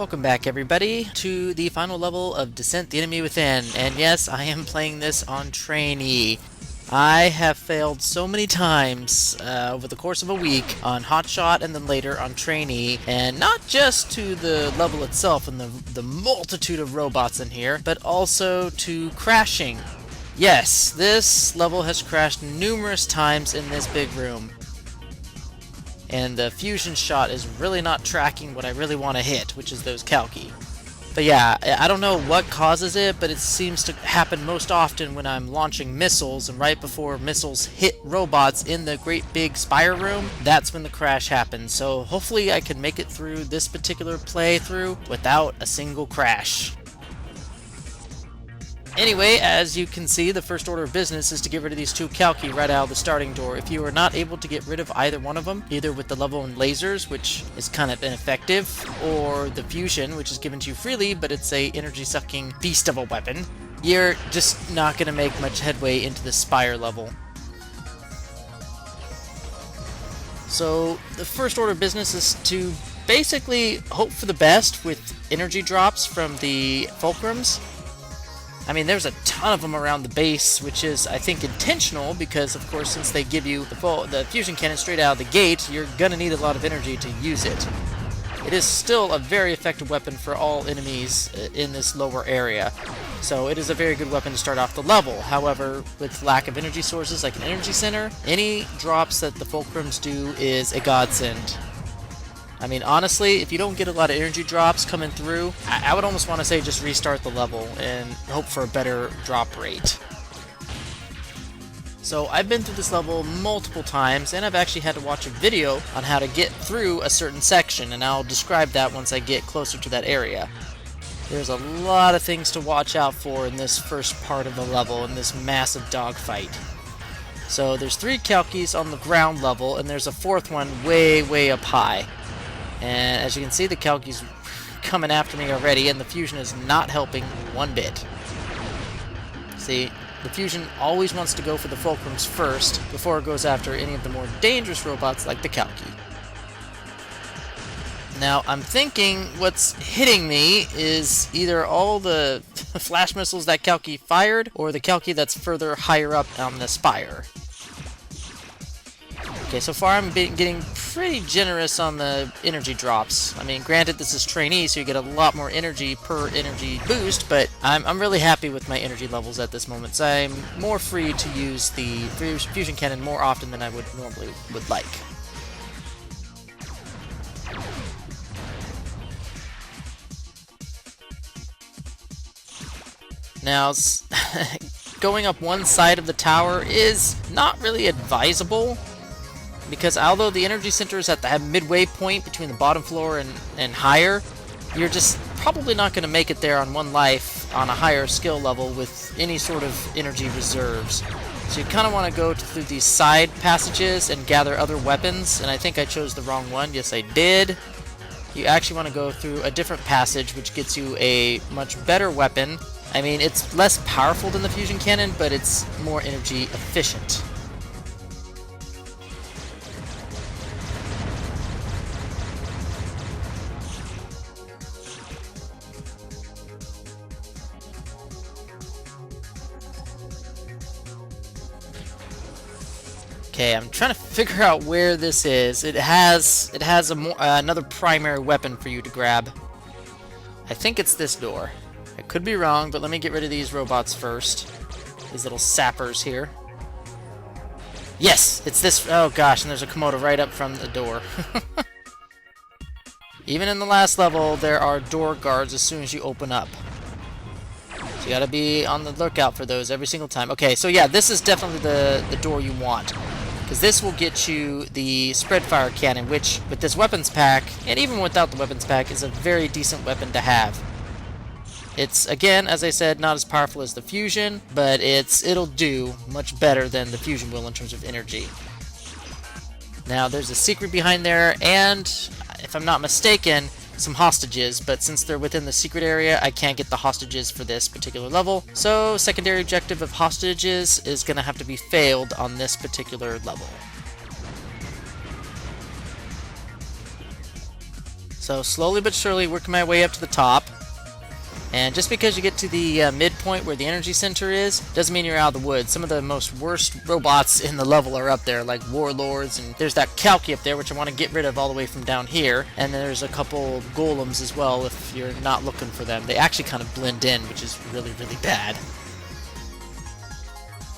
Welcome back everybody to the final level of Descent the Enemy Within, and yes, I am playing this on trainee. I have failed so many times over the course of a week on Hotshot and then later on trainee, and not just to the level itself and the multitude of robots in here, but also to crashing. Yes, this level has crashed numerous times in this big room. And the fusion shot is really not tracking what I really want to hit, which is those Kalki. But yeah, I don't know what causes it, but it seems to happen most often when I'm launching missiles, and right before missiles hit robots in the great big spire room, that's when the crash happens. So hopefully I can make it through this particular playthrough without a single crash. Anyway, as you can see, the first order of business is to get rid of these two Kalki right out of the starting door. If you are not able to get rid of either one of them, either with the level and lasers, which is kind of ineffective, or the fusion, which is given to you freely, but it's a energy-sucking beast of a weapon, you're just not going to make much headway into the Spire level. So, the first order of business is to basically hope for the best with energy drops from the fulcrums. I mean, there's a ton of them around the base, which is, I think, intentional, because, of course, since they give you the fusion cannon straight out of the gate, you're gonna need a lot of energy to use it. It is still a very effective weapon for all enemies in this lower area, so it is a very good weapon to start off the level. However, with lack of energy sources like an energy center, any drops that the fulcrums do is a godsend. I mean, honestly, if you don't get a lot of energy drops coming through, I would almost want to say just restart the level and hope for a better drop rate. So I've been through this level multiple times, and I've actually had to watch a video on how to get through a certain section, and I'll describe that once I get closer to that area. There's a lot of things to watch out for in this first part of the level, in this massive dogfight. So there's 3 Kalkis on the ground level, and there's a 4th one way up high. And as you can see, the Kalki's coming after me already, and the fusion is not helping one bit. See, the fusion always wants to go for the fulcrums first, before it goes after any of the more dangerous robots like the Kalki. Now, I'm thinking what's hitting me is either all the flash missiles that Kalki fired, or the Kalki that's further higher up on the spire. Okay, so far I'm getting pretty generous on the energy drops. I mean, granted, this is trainee, so you get a lot more energy per energy boost, but I'm really happy with my energy levels at this moment, so I'm more free to use the fusion cannon more often than I would normally like. Now, going up one side of the tower is not really advisable, because although the energy center is at the midway point between the bottom floor and higher, you're just probably not going to make it there on one life on a higher skill level with any sort of energy reserves. So you kind of want to go through these side passages and gather other weapons, and I think I chose the wrong one. Yes, I did. You actually want to go through a different passage, which gets you a much better weapon. I mean, it's less powerful than the fusion cannon, but it's more energy efficient. Okay, I'm trying to figure out where this is. It has another primary weapon for you to grab. I think it's this door. I could be wrong, but let me get rid of these robots first. These little sappers here. Yes, it's this. Oh gosh, and there's a Komodo right up from the door. Even in the last level, there are door guards as soon as you open up. So you gotta be on the lookout for those every single time. Okay, so yeah, this is definitely the door you want, because this will get you the spread fire cannon, which with this weapons pack, and even without the weapons pack, is a very decent weapon to have. It's, again, as I said, not as powerful as the fusion, but it'll do much better than the fusion will in terms of energy. Now, there's a secret behind there, and if I'm not mistaken, some hostages, but since they're within the secret area, I can't get the hostages for this particular level, so secondary objective of hostages is going to have to be failed on this particular level. So slowly but surely working my way up to the top. And just because you get to the midpoint where the energy center is, doesn't mean you're out of the woods. Some of the most worst robots in the level are up there, like warlords, and there's that Kalki up there, which I want to get rid of all the way from down here. And then there's a couple golems as well if you're not looking for them. They actually kind of blend in, which is really, really bad.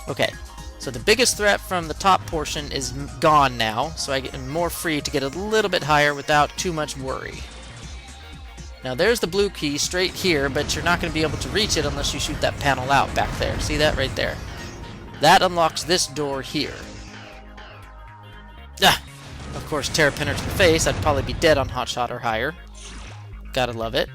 Okay, so the biggest threat from the top portion is gone now, so I get more free to get a little bit higher without too much worry. Now there's the blue key straight here, but you're not going to be able to reach it unless you shoot that panel out back there. See that right there? That unlocks this door here. Ah! Of course, Terrapinner to the face. I'd probably be dead on hotshot or higher. Gotta love it.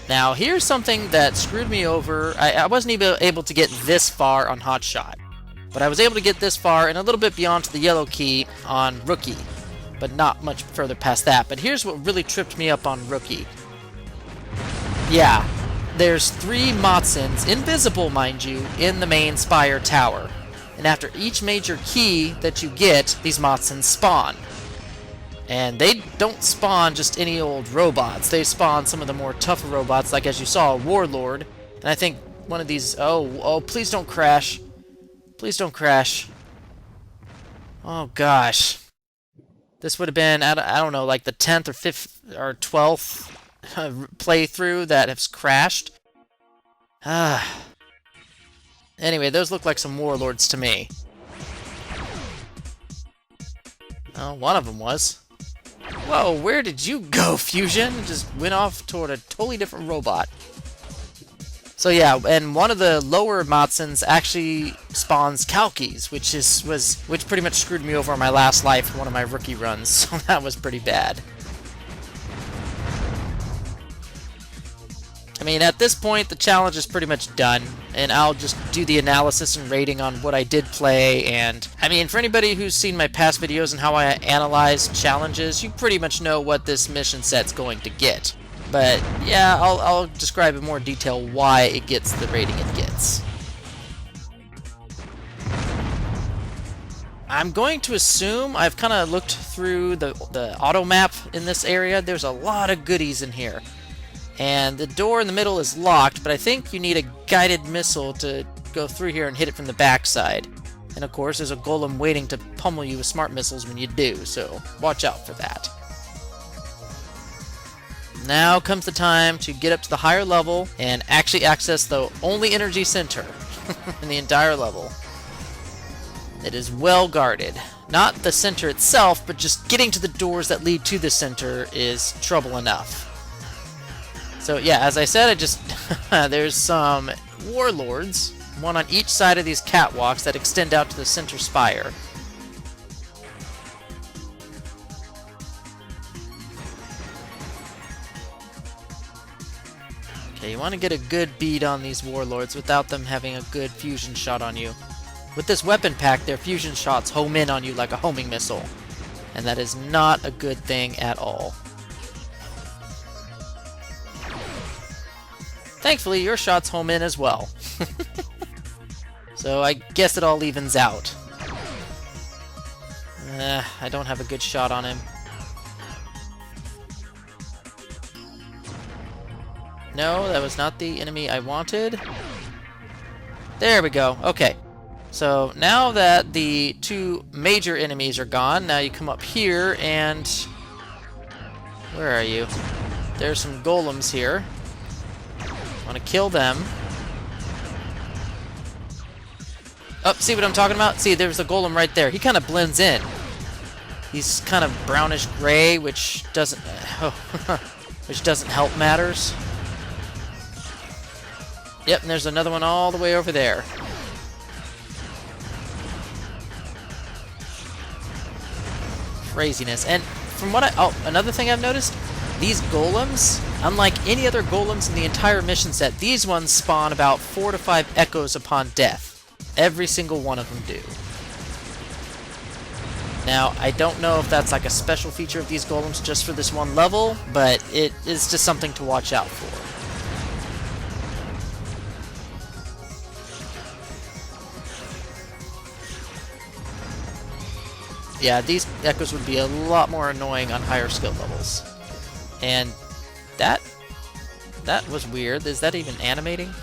Now here's something that screwed me over. I wasn't even able to get this far on hotshot, but I was able to get this far and a little bit beyond to the yellow key on rookie, but not much further past that. But here's what really tripped me up on rookie. Yeah, there's 3 Motsins, invisible mind you, in the main Spire tower. And after each major key that you get, these Motsins spawn. And they don't spawn just any old robots. They spawn some of the more tougher robots, like as you saw, a Warlord. And I think one of these... Oh, please don't crash. Please don't crash. Oh, gosh. This would have been, I don't know, like the 10th or 5th or 12th playthrough that has crashed. Anyway, those look like some warlords to me. Oh, one of them was. Whoa, where did you go, Fusion? Just went off toward a totally different robot. So yeah, and one of the lower Motsins actually spawns Kalkis, which pretty much screwed me over on my last life in one of my rookie runs, so that was pretty bad. I mean, at this point, the challenge is pretty much done, and I'll just do the analysis and rating on what I did play, and... I mean, for anybody who's seen my past videos and how I analyze challenges, you pretty much know what this mission set's going to get. But, yeah, I'll describe in more detail why it gets the rating it gets. I'm going to assume, I've kind of looked through the auto map in this area, there's a lot of goodies in here. And the door in the middle is locked, but I think you need a guided missile to go through here and hit it from the backside. And of course, there's a golem waiting to pummel you with smart missiles when you do, so watch out for that. Now comes the time to get up to the higher level and actually access the only energy center in the entire level. It is well guarded. Not the center itself, but just getting to the doors that lead to the center is trouble enough. So yeah, as I said, there's some warlords, one on each side of these catwalks that extend out to the center spire. Okay, you want to get a good bead on these warlords without them having a good fusion shot on you. With this weapon pack, their fusion shots home in on you like a homing missile, and that is not a good thing at all. Thankfully, your shots home in as well. So I guess it all evens out. I don't have a good shot on him. No, that was not the enemy I wanted. There we go. Okay. So now that the 2 major enemies are gone, now you come up here and... Where are you? There's some golems here. Want to kill them. Oh, see what I'm talking about? See, there's a golem right there. He kind of blends in. He's kind of brownish gray, which doesn't which doesn't help matters. Yep, and there's another one all the way over there. Craziness. And from what another thing I've noticed, these golems, unlike any other golems in the entire mission set, these ones spawn about 4 to 5 echoes upon death. Every single one of them do. Now, I don't know if that's like a special feature of these golems just for this one level, but it is just something to watch out for. Yeah, these echoes would be a lot more annoying on higher skill levels. And that was weird. Is that even animating?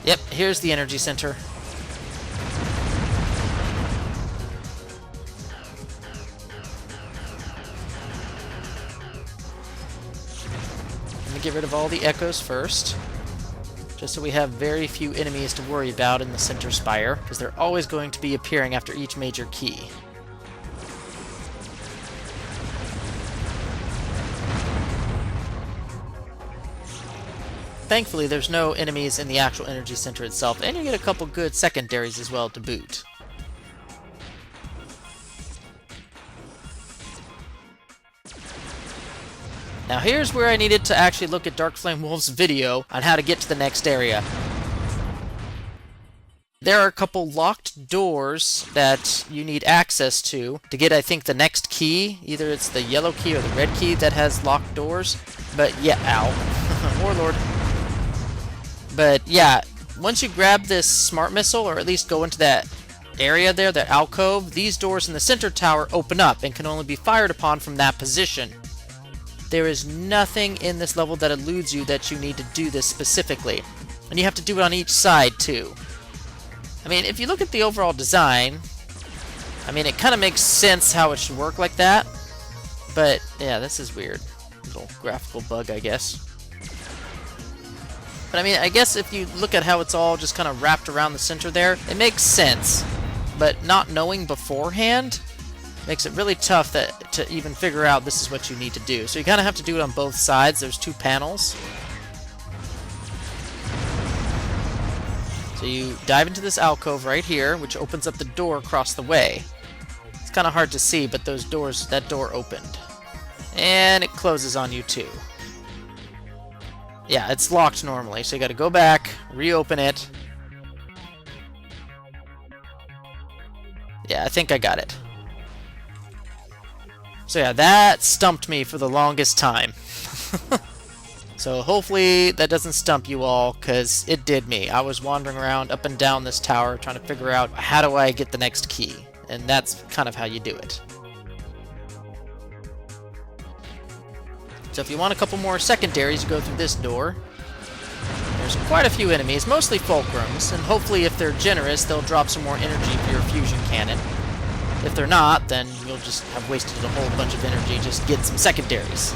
Yep, here's the energy center. Let me get rid of all the echoes first, just so we have very few enemies to worry about in the center spire, because they're always going to be appearing after each major key. Thankfully, there's no enemies in the actual energy center itself, and you get a couple good secondaries as well to boot. Now here's where I needed to actually look at Dark Flame Wolf's video on how to get to the next area. There are a couple locked doors that you need access to get, I think, the next key. Either it's the yellow key or the red key that has locked doors. But yeah, ow. Warlord. But yeah, once you grab this smart missile, or at least go into that area there, that alcove, these doors in the center tower open up and can only be fired upon from that position. There is nothing in this level that eludes you that you need to do this specifically. And you have to do it on each side too. I mean, if you look at the overall design, I mean, it kind of makes sense how it should work like that. But yeah, this is weird. Little graphical bug, I guess. But I mean, I guess if you look at how it's all just kind of wrapped around the center there, it makes sense. But not knowing beforehand makes it really tough to even figure out this is what you need to do. So you kind of have to do it on both sides. There's two panels. So you dive into this alcove right here, which opens up the door across the way. It's kind of hard to see, but that door opened. And it closes on you too. Yeah, it's locked normally, so you gotta go back, reopen it. Yeah, I think I got it. So yeah, that stumped me for the longest time. So hopefully that doesn't stump you all, because it did me. I was wandering around up and down this tower trying to figure out how do I get the next key. And that's kind of how you do it. So if you want a couple more secondaries, you go through this door. There's quite a few enemies, mostly fulcrums, and hopefully if they're generous, they'll drop some more energy for your fusion cannon. If they're not, then you'll just have wasted a whole bunch of energy just to get some secondaries.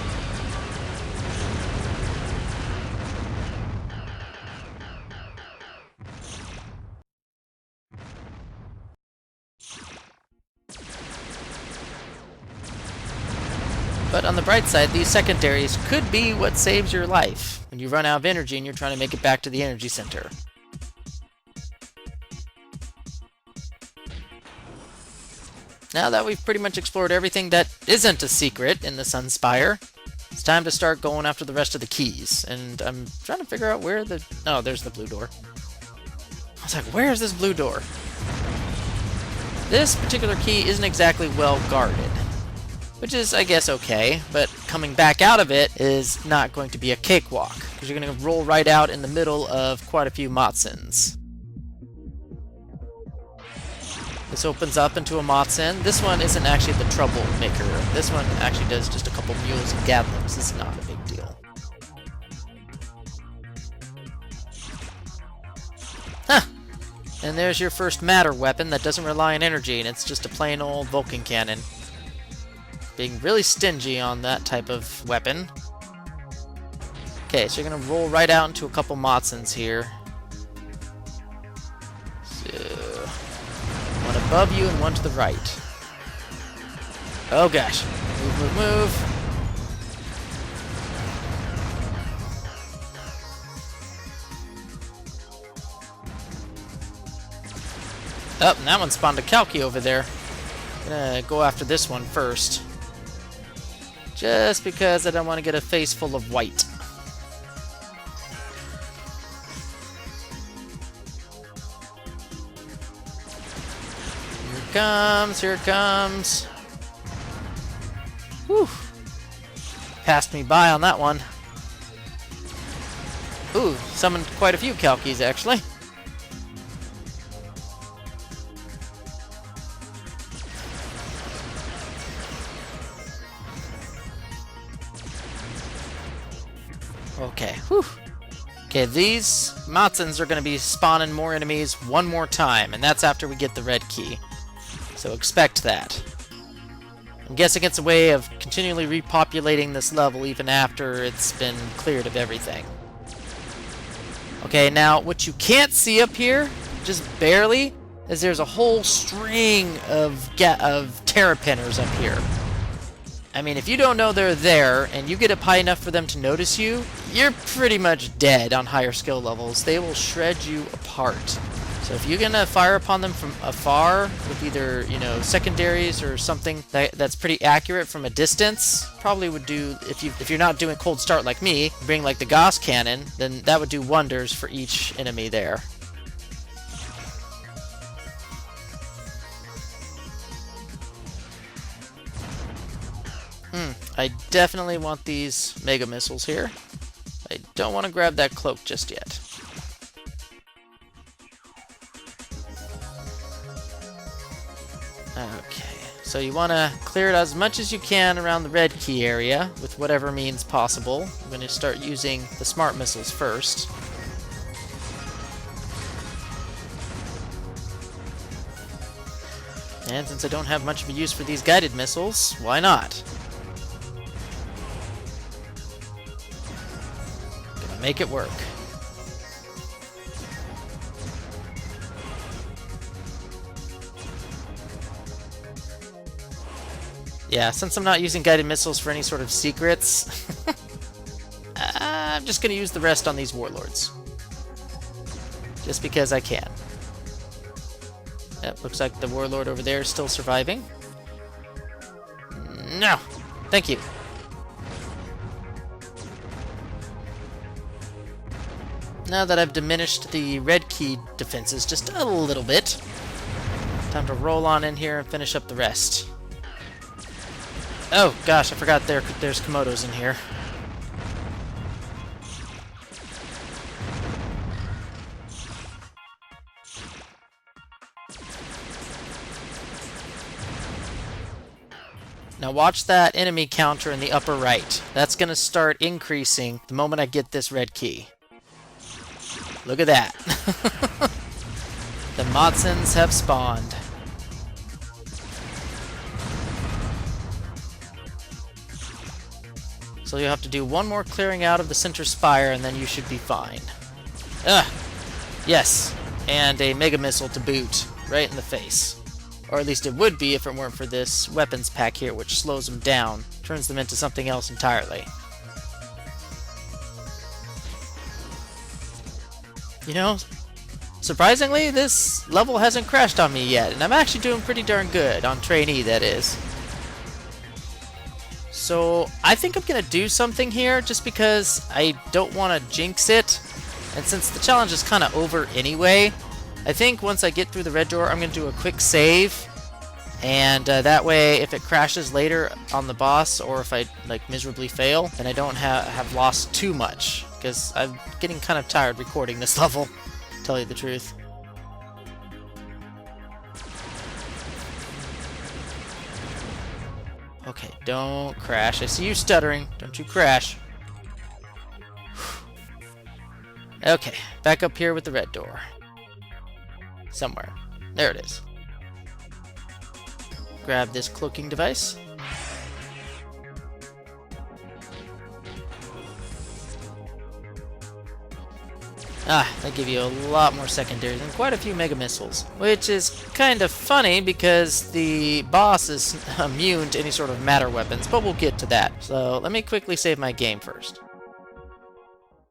But on the bright side, these secondaries could be what saves your life when you run out of energy and you're trying to make it back to the energy center. Now that we've pretty much explored everything that isn't a secret in the Sunspire, it's time to start going after the rest of the keys. And I'm trying to figure out where the... Oh, there's the blue door. I was like, where is this blue door? This particular key isn't exactly well guarded. Which is, I guess, okay, but coming back out of it is not going to be a cakewalk, because you're going to roll right out in the middle of quite a few Motsins. This opens up into a Motsin. This one isn't actually the troublemaker. This one actually does just a couple mules and gatlings. This is not a big deal. Huh! And there's your first matter weapon that doesn't rely on energy, and it's just a plain old Vulcan cannon. Being really stingy on that type of weapon. Okay, so you're going to roll right out into a couple Motsins here. So, one above you and one to the right. Oh gosh. Move, move, move. Oh, and that one spawned a Kalki over there. I'm gonna go after this one first. Just because I don't want to get a face full of white. Here it comes, here it comes. Whew. Passed me by on that one. Ooh, summoned quite a few Kalkis, actually. Okay, whew. Okay, these Matsens are going to be spawning more enemies one more time, and that's after we get the red key. So expect that. I'm guessing it's a way of continually repopulating this level even after it's been cleared of everything. Okay, now what you can't see up here, just barely, is there's a whole string of terrapinners up here. I mean, if you don't know they're there, and you get up high enough for them to notice you, you're pretty much dead on higher skill levels. They will shred you apart. So if you're gonna fire upon them from afar with either, you know, secondaries or something that's pretty accurate from a distance, probably would do, if you're not doing cold start like me, bring like the Gauss cannon, then that would do wonders for each enemy there. I definitely want these mega missiles here. I don't want to grab that cloak just yet. Okay, so you want to clear it as much as you can around the red key area with whatever means possible. I'm going to start using the smart missiles first. And since I don't have much of a use for these guided missiles, why not? Gonna make it work. Yeah, since I'm not using guided missiles for any sort of secrets, I'm just going to use the rest on these warlords. Just because I can. Yep, looks like the warlord over there is still surviving. No! Thank you. Now that I've diminished the red key defenses just a little bit, time to roll on in here and finish up the rest. Oh gosh, I forgot there's Komodos in here. Now watch that enemy counter in the upper right. That's going to start increasing the moment I get this red key. Look at that. The Matsens have spawned. So you'll have to do one more clearing out of the center spire and then you should be fine. Ugh! Yes! And a mega missile to boot. Right in the face. Or at least it would be if it weren't for this weapons pack here, which slows them down. Turns them into something else entirely. You know, surprisingly, this level hasn't crashed on me yet, and I'm actually doing pretty darn good, on trainee that is. So, I think I'm going to do something here, just because I don't want to jinx it. And since the challenge is kind of over anyway, I think once I get through the red door, I'm going to do a quick save. And that way, if it crashes later on the boss, or if I like miserably fail, then I don't have lost too much. Because I'm getting kind of tired recording this level, to tell you the truth. Okay, don't crash. I see you stuttering. Don't you crash. Okay, back up here with the red door. Somewhere. There it is. Grab this cloaking device. They give you a lot more secondaries and quite a few mega missiles, which is kind of funny because the boss is immune to any sort of matter weapons, but we'll get to that. So let me quickly save my game first.